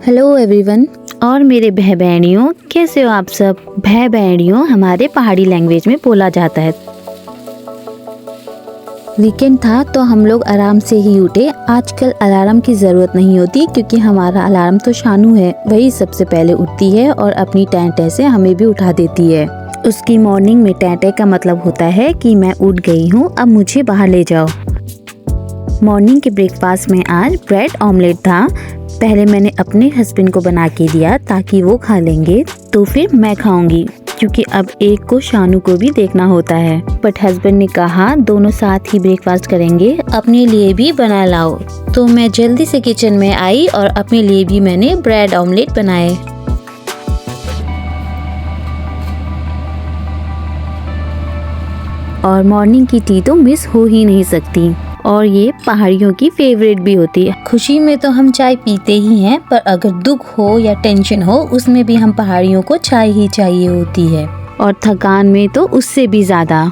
Hello everyone और मेरे भाई बहनियों, कैसे हो आप सब। भाई बहनियों हमारे पहाड़ी लैंग्वेज में बोला जाता है। वीकेंड था तो हम लोग आराम से ही उठे। आजकल अलार्म की ज़रूरत नहीं होती क्योंकि हमारा अलार्म तो शानू है, वही सबसे पहले उठती है और अपनी टैं से हमें भी उठा देती है। उसकी मॉर्निंग में टैं का मतलब होता है कि मैं उठ गई हूँ, अब मुझे बाहर ले जाओ। मॉर्निंग के ब्रेकफास्ट में आज ब्रेड ऑमलेट था। पहले मैंने अपने हस्बैंड को बना के दिया ताकि वो खा लेंगे, तो फिर मैं खाऊंगी क्योंकि अब एक को शानू को भी देखना होता है। बट हस्बैंड ने कहा दोनों साथ ही ब्रेकफास्ट करेंगे, अपने लिए भी बना लाओ। तो मैं जल्दी से किचन में आई और अपने लिए भी मैंने ब्रेड ऑमलेट बनाए। और मॉर्निंग की टी तो मिस हो ही नहीं सकती, और ये पहाड़ियों की फेवरेट भी होती है। खुशी में तो हम चाय पीते ही हैं, पर अगर दुख हो या टेंशन हो उसमें भी हम पहाड़ियों को चाय ही चाहिए होती है, और थकान में तो उससे भी ज्यादा।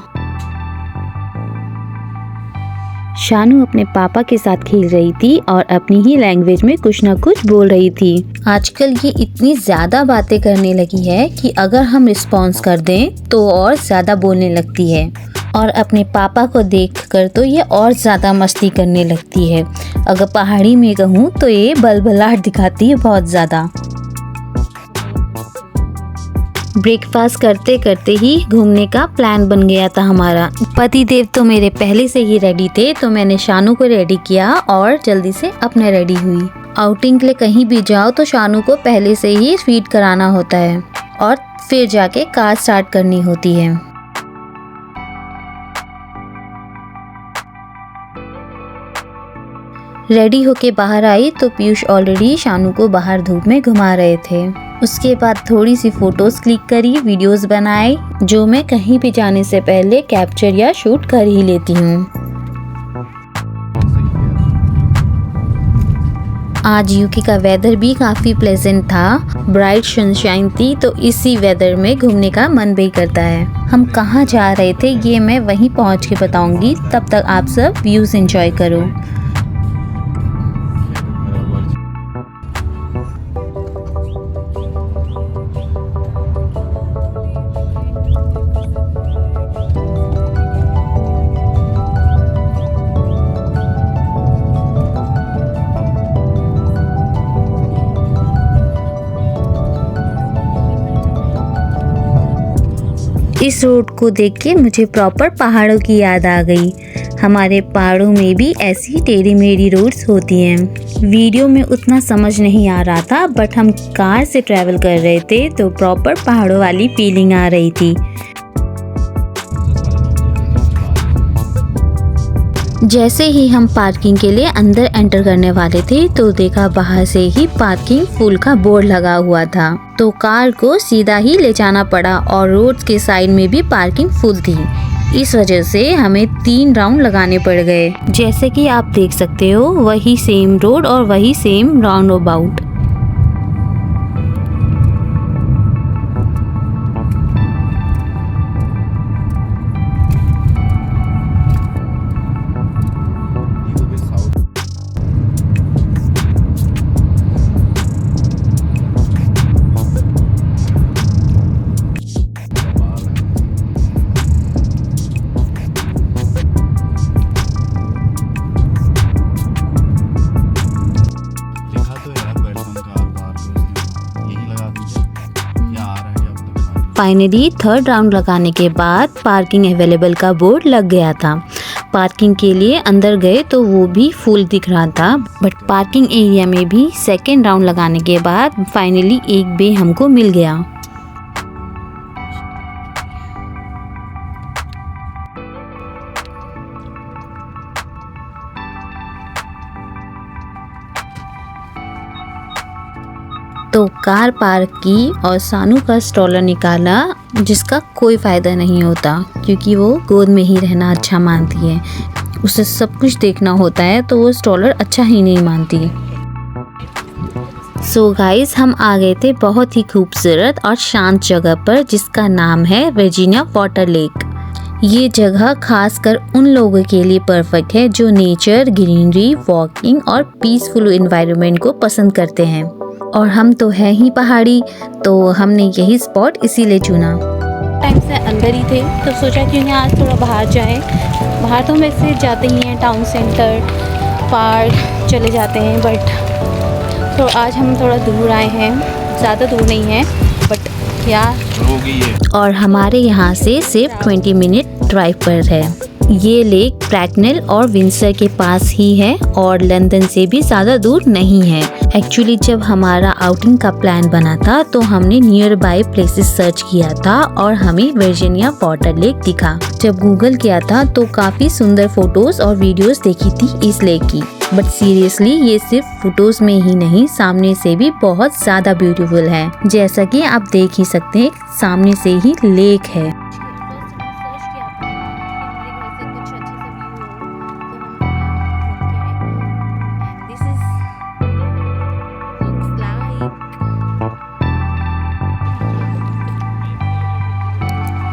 शानू अपने पापा के साथ खेल रही थी और अपनी ही लैंग्वेज में कुछ न कुछ बोल रही थी। आजकल ये इतनी ज्यादा बातें करने लगी है कि अगर हम रिस्पॉन्स कर दें तो और ज्यादा बोलने लगती है, और अपने पापा को देखकर तो ये और ज़्यादा मस्ती करने लगती है। अगर पहाड़ी में कहूँ तो ये बलबलाहट दिखाती है बहुत ज़्यादा। ब्रेकफास्ट करते करते ही घूमने का प्लान बन गया था हमारा। पति देव तो मेरे पहले से ही रेडी थे, तो मैंने शानू को रेडी किया और जल्दी से अपने रेडी हुई। आउटिंग के लिए कहीं भी जाओ तो शानू को पहले से ही फीड कराना होता है और फिर जाके कार स्टार्ट करनी होती है। रेडी होके बाहर आई तो पीयूष ऑलरेडी शानू को बाहर धूप में घुमा रहे थे। उसके बाद थोड़ी सी फोटोज क्लिक करी, वीडियोस बनाए, जो मैं कहीं भी जाने से पहले कैप्चर या शूट कर ही लेती हूँ। आज यूके का वेदर भी काफी प्लेजेंट था, ब्राइट सनशाइन थी, तो इसी वेदर में घूमने का मन भी करता है। हम कहाँ जा रहे थे ये मैं वहीं पहुँच के बताऊंगी, तब तक आप सब व्यूज एंजॉय करो। इस रोड को देख के मुझे प्रॉपर पहाड़ों की याद आ गई। हमारे पहाड़ों में भी ऐसी टेढ़ी मेढ़ी रोड्स होती हैं। वीडियो में उतना समझ नहीं आ रहा था, बट हम कार से ट्रैवल कर रहे थे तो प्रॉपर पहाड़ों वाली फीलिंग आ रही थी। जैसे ही हम पार्किंग के लिए अंदर एंटर करने वाले थे तो देखा बाहर से ही पार्किंग फुल का बोर्ड लगा हुआ था, तो कार को सीधा ही ले जाना पड़ा और रोड के साइड में भी पार्किंग फुल थी। इस वजह से हमें 3 राउंड लगाने पड़ गए। जैसे कि आप देख सकते हो वही सेम रोड और वही same round about. Finally 3rd round लगाने के बाद पार्किंग अवेलेबल का बोर्ड लग गया था। पार्किंग के लिए अंदर गए तो वो भी फुल दिख रहा था, बट पार्किंग एरिया में भी 2nd राउंड लगाने के बाद फाइनली एक बे हमको मिल गया। तो कार पार्क की और सानू का स्ट्रोलर निकाला, जिसका कोई फ़ायदा नहीं होता क्योंकि वो गोद में ही रहना अच्छा मानती है। उसे सब कुछ देखना होता है तो वो स्ट्रोलर अच्छा ही नहीं मानती। सो गाइस, हम आ गए थे बहुत ही खूबसूरत और शांत जगह पर जिसका नाम है वर्जीनिया वाटर लेक। ये जगह खासकर उन लोगों के लिए परफेक्ट है जो नेचर, ग्रीनरी, वॉकिंग और पीसफुल एनवायरनमेंट को पसंद करते हैं। और हम तो हैं ही पहाड़ी, तो हमने यही स्पॉट इसीलिए चुना। टाइम से अंदर ही थे तो सोचा क्यों ना आज थोड़ा बाहर जाएं। बाहर तो हम वैसे जाते ही हैं, टाउन सेंटर, पार्क चले जाते हैं, बट तो आज हम थोड़ा दूर आए हैं, ज़्यादा दूर नहीं है बट यार, और हमारे यहाँ से सिर्फ 20 मिनट ड्राइव पर है। ये लेक ब्रैकनेल और विंडसर के पास ही है और लंदन से भी ज़्यादा दूर नहीं है। एक्चुअली जब हमारा आउटिंग का प्लान बना था तो हमने नियर बाय प्लेसेस सर्च किया था और हमें वर्जीनिया वाटर लेक दिखा। जब गूगल किया था तो काफ़ी सुंदर फोटोज और वीडियोस देखी थी इस लेक की, बट सीरियसली ये सिर्फ फोटोज में ही नहीं, सामने से भी बहुत ज़्यादा ब्यूटीफुल है। जैसा कि आप देख ही सकते हैं, सामने से ही लेक है।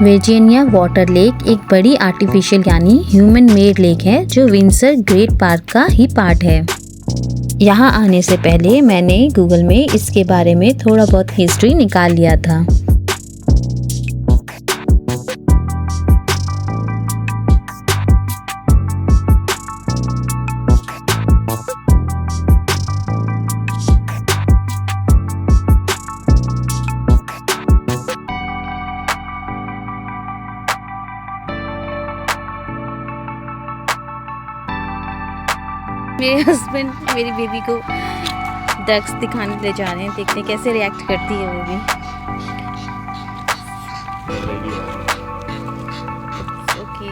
वर्जीनिया वाटर लेक एक बड़ी आर्टिफिशियल यानी ह्यूमन मेड लेक है जो विंडसर ग्रेट पार्क का ही पार्ट है। यहाँ आने से पहले मैंने गूगल में इसके बारे में थोड़ा बहुत हिस्ट्री निकाल लिया था। मेरे हस्बैंड मेरी बेबी को डक्स दिखाने ले जा रहे हैं, देखते हैं कैसे रिएक्ट करती है वो भी। ओके।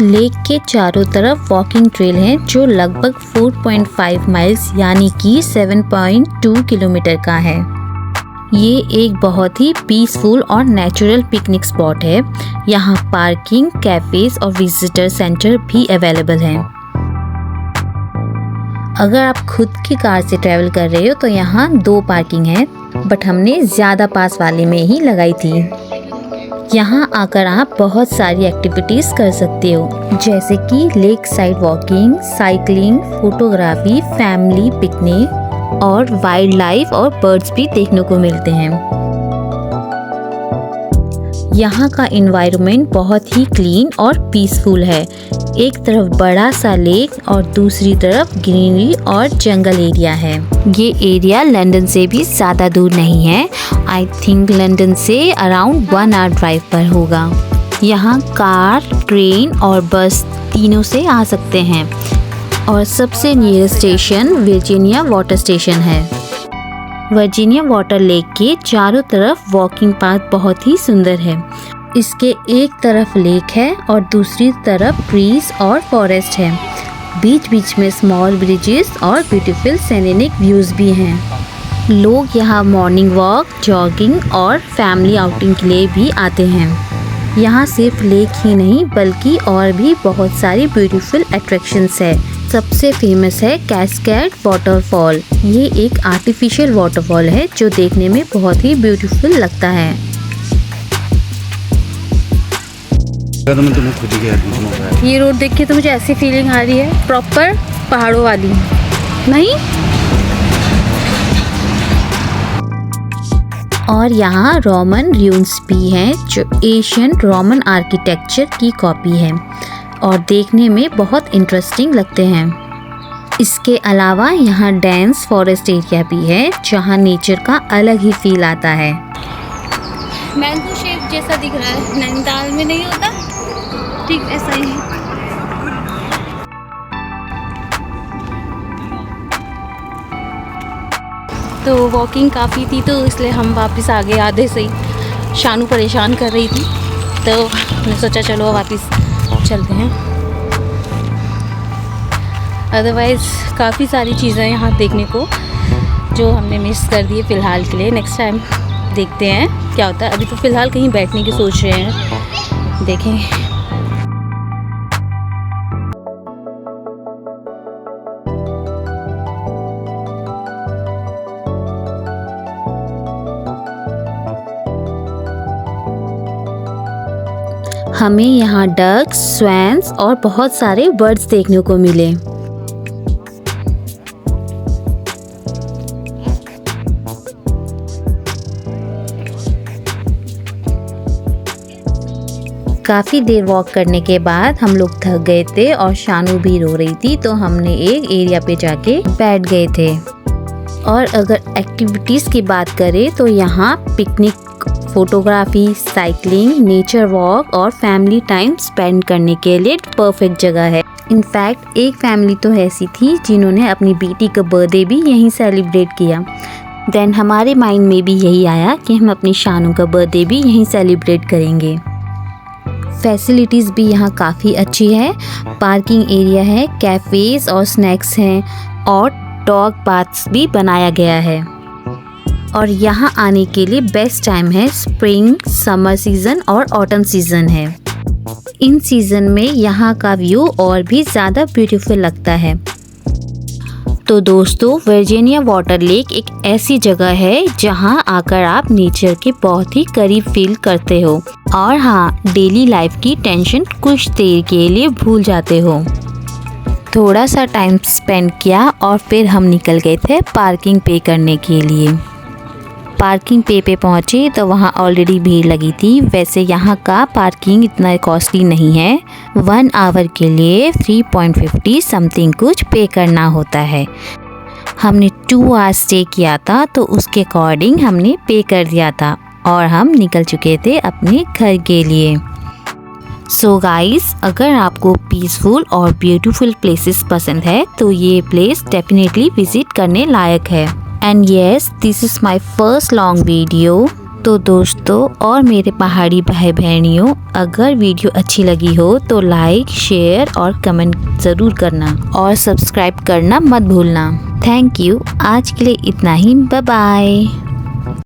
लेक के चारों तरफ वॉकिंग ट्रेल हैं जो लगभग 4.5 माइल्स यानी कि 7.2 किलोमीटर का है। ये एक बहुत ही पीसफुल और नेचुरल पिकनिक स्पॉट है। यहाँ पार्किंग, कैफेज और विजिटर सेंटर भी अवेलेबल हैं। अगर आप खुद की कार से ट्रैवल कर रहे हो तो यहाँ 2 पार्किंग है, बट हमने ज़्यादा पास वाले में ही लगाई थी। यहाँ आकर आप बहुत सारी एक्टिविटीज़ कर सकते हो, जैसे कि lake side walking, cycling, photography, family picnic और वाइल्ड लाइफ और बर्ड्स भी देखने को मिलते हैं। यहाँ का एनवायरनमेंट बहुत ही क्लीन और पीसफुल है। एक तरफ बड़ा सा लेक और दूसरी तरफ ग्रीनरी और जंगल एरिया है। ये एरिया लंदन से भी ज़्यादा दूर नहीं है। आई थिंक लंदन से अराउंड 1 आवर ड्राइव पर होगा। यहाँ कार, ट्रेन और बस तीनों से आ सकते हैं और सबसे nearest station Virginia water station है। वर्जीनिया वाटर लेक के चारों तरफ वॉकिंग पाथ बहुत ही सुंदर है। इसके एक तरफ लेक है और दूसरी तरफ ट्रीज और फॉरेस्ट है। बीच बीच में स्मॉल ब्रिजेस और ब्यूटीफुल सीनिक व्यूज भी हैं। लोग यहाँ मॉर्निंग वॉक, जॉगिंग और फैमिली आउटिंग के लिए भी आते हैं। यहाँ सिर्फ लेक ही नहीं बल्कि और भी बहुत सारी ब्यूटीफुल अट्रैक्शंस है। सबसे फेमस है कैस्केड वाटरफॉल। ये एक आर्टिफिशियल वाटरफॉल है जो देखने में बहुत ही ब्यूटीफुल लगता है। ये रोड देख के तो मुझे ऐसी फीलिंग आ रही है प्रॉपर पहाड़ों वाली, नहीं? और यहाँ रोमन रूइंस भी हैं जो एशियन रोमन आर्किटेक्चर की कॉपी है और देखने में बहुत इंटरेस्टिंग लगते हैं। इसके अलावा यहाँ डेंस फॉरेस्ट एरिया भी है जहाँ नेचर का अलग ही फील आता है। मैंगो शेप जैसा दिख रहा है, नैनीताल में नहीं होता, ठीक ऐसा ही है। तो वॉकिंग काफ़ी थी तो इसलिए हम वापस आ गए आधे से ही। शानू परेशान कर रही थी तो मैंने सोचा चलो वापस चलते हैं। अदरवाइज़ काफ़ी सारी चीज़ें यहाँ देखने को जो हमने मिस कर दी फ़िलहाल के लिए। नेक्स्ट टाइम देखते हैं क्या होता है। अभी तो फ़िलहाल कहीं बैठने की सोच रहे हैं, देखें। हमें यहाँ डक्स, स्वैन्स और बहुत सारे बर्ड्स देखने को मिले। काफ़ी देर वॉक करने के बाद हम लोग थक गए थे और शानू भी रो रही थी, तो हमने एक एरिया पे जाके बैठ गए थे। और अगर एक्टिविटीज़ की बात करें तो यहाँ picnic, photography, cycling, nature walk और फैमिली टाइम स्पेंड करने के लिए परफेक्ट जगह है। इनफैक्ट एक फैमिली तो ऐसी थी जिन्होंने अपनी बेटी का बर्थडे भी यहीं सेलिब्रेट किया। देन हमारे माइंड में भी यही आया कि हम अपनी शानू का बर्थडे भी यहीं सेलिब्रेट करेंगे। फैसिलिटीज़ भी यहाँ काफ़ी अच्छी है। पार्किंग एरिया है, कैफ़ेज़ और स्नैक्स हैं और डॉग बाथ्स भी बनाया गया है। और यहाँ आने के लिए बेस्ट टाइम है स्प्रिंग, समर सीज़न और ऑटम सीज़न है। इन सीज़न में यहाँ का व्यू और भी ज़्यादा ब्यूटीफुल लगता है। तो दोस्तों, वर्जीनिया वाटर लेक एक ऐसी जगह है जहाँ आकर आप नेचर के बहुत ही करीब फील करते हो और हाँ, डेली लाइफ की टेंशन कुछ देर के लिए भूल जाते हो। थोड़ा सा टाइम स्पेंड किया और फिर हम निकल गए थे पार्किंग पे करने के लिए। पार्किंग पे पहुँचे तो वहाँ ऑलरेडी भीड़ लगी थी। वैसे यहाँ का पार्किंग इतना कॉस्टली नहीं है। 1 आवर के लिए 3.50 समथिंग कुछ पे करना होता है। हमने 2 आवर्स स्टे किया था तो उसके अकॉर्डिंग हमने पे कर दिया था और हम निकल चुके थे अपने घर के लिए। सो गाइस, अगर आपको पीसफुल और ब्यूटीफुल प्लेसेस पसंद है तो ये प्लेस डेफिनेटली विजिट करने लायक है। And yes, this is my first long video. तो दोस्तों और मेरे पहाड़ी भाई बहनियों, अगर वीडियो अच्छी लगी हो तो लाइक, शेयर और कमेंट ज़रूर करना और सब्सक्राइब करना मत भूलना। Thank you. आज के लिए इतना ही। Bye bye.